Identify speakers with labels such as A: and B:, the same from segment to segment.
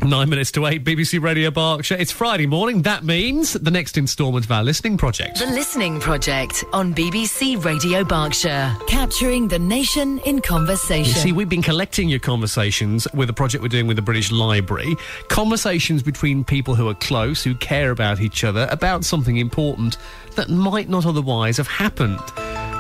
A: 9 minutes to 8, BBC Radio Berkshire. It's Friday morning. That means the next instalment of our Listening Project.
B: The Listening Project on BBC Radio Berkshire. Capturing the nation in conversation.
A: You see, we've been collecting your conversations with a project we're doing with the British Library. Conversations between people who are close, who care about each other, about something important that might not otherwise have happened.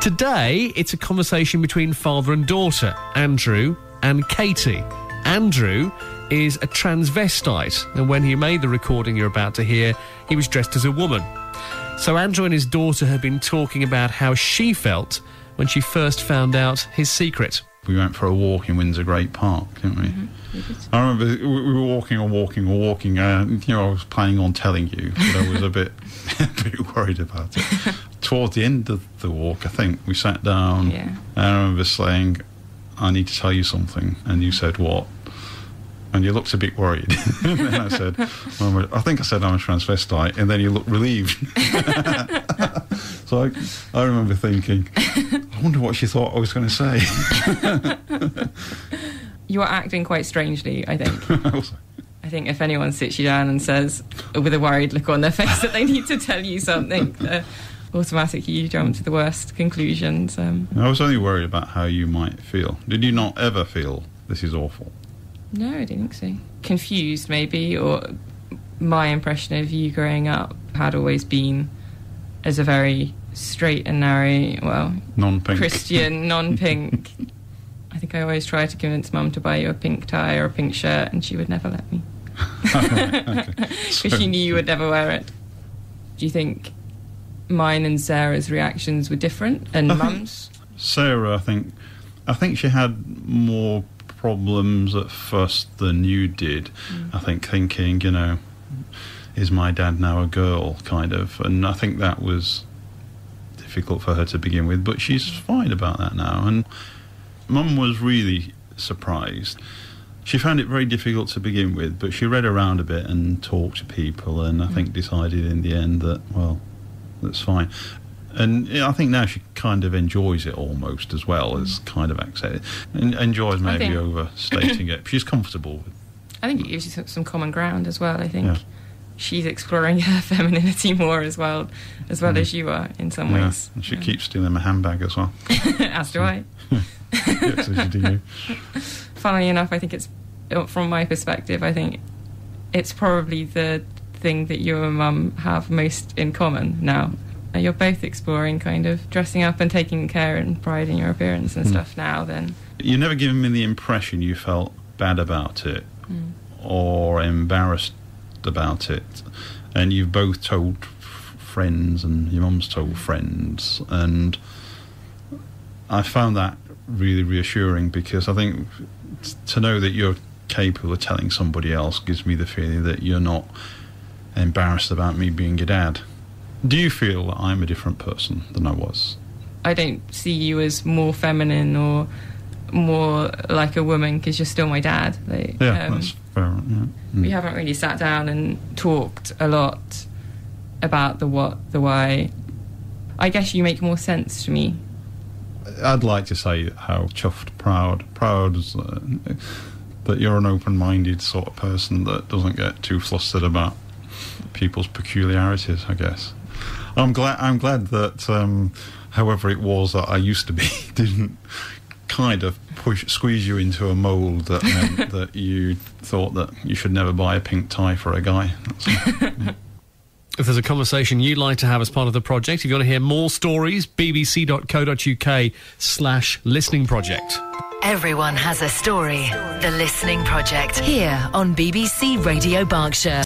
A: Today, it's a conversation between father and daughter, Andrew and Katie. Andrew is a transvestite, and when he made the recording you're about to hear, he was dressed as a woman. So Andrew and his daughter have been talking about how she felt when she first found out his secret.
C: We went for a walk in Windsor Great Park, didn't we? Mm-hmm. I remember we were walking. I was planning on telling you, but I was a bit worried about it. Towards the end of the walk, I think, we sat down, and I remember saying, I need to tell you something, and you said, what? And you looked a bit worried. And then I said, I think I said I'm a transvestite, and then you looked relieved. So I remember thinking, I wonder what she thought I was going to say.
D: You are acting quite strangely, I think. I think if anyone sits you down and says, with a worried look on their face, that they need to tell you something, automatically you jump to the worst conclusions.
C: I was only worried about how you might feel. Did you not ever feel this is awful?
D: No, I didn't think so. Confused, maybe, or my impression of you growing up had always been as a very straight and narrow, well,
C: non-pink.
D: Christian, non-pink. I think I always tried to convince Mum to buy you a pink tie or a pink shirt, and she would never let me. Because she knew you would never wear it. Do you think mine and Sarah's reactions were different, and Mum's?
C: Sarah, I think she had more problems at first than you did. I think thinking, is my dad now a girl, kind of, and I think that was difficult for her to begin with, but she's fine about that now. And Mum was really surprised. She found it very difficult to begin with, but she read around a bit and talked to people, and I think decided in the end that, well, that's fine. And I think now she kind of enjoys it almost as well as kind of accept it. And enjoys maybe overstating it. She's comfortable with.
D: I think it gives you some common ground as well. I think she's exploring her femininity more as well as you are in some ways.
C: And she keeps stealing my handbag as well.
D: As do I.
C: Yes, as you do.
D: Funnily enough, I think it's, from my perspective, I think it's probably the thing that you and Mum have most in common now. You're both exploring kind of dressing up and taking care and pride in your appearance and stuff now then.
C: You never given me the impression you felt bad about it or embarrassed about it. And you've both told friends and your mum's told friends. And I found that really reassuring, because I think to know that you're capable of telling somebody else gives me the feeling that you're not embarrassed about me being your dad. Do you feel that I'm a different person than I was?
D: I don't see you as more feminine or more like a woman, because you're still my dad.
C: That's fair.
D: We haven't really sat down and talked a lot about the what, the why. I guess you make more sense to me.
C: I'd like to say how chuffed, proud that you're an open-minded sort of person that doesn't get too flustered about people's peculiarities, I guess. I'm glad that however it was that I used to be didn't kind of squeeze you into a mould that meant that you thought that you should never buy a pink tie for a guy.
A: If there's a conversation you'd like to have as part of the project, if you want to hear more stories, bbc.co.uk/listening project.
B: Everyone has a story. The Listening Project, here on BBC Radio Berkshire.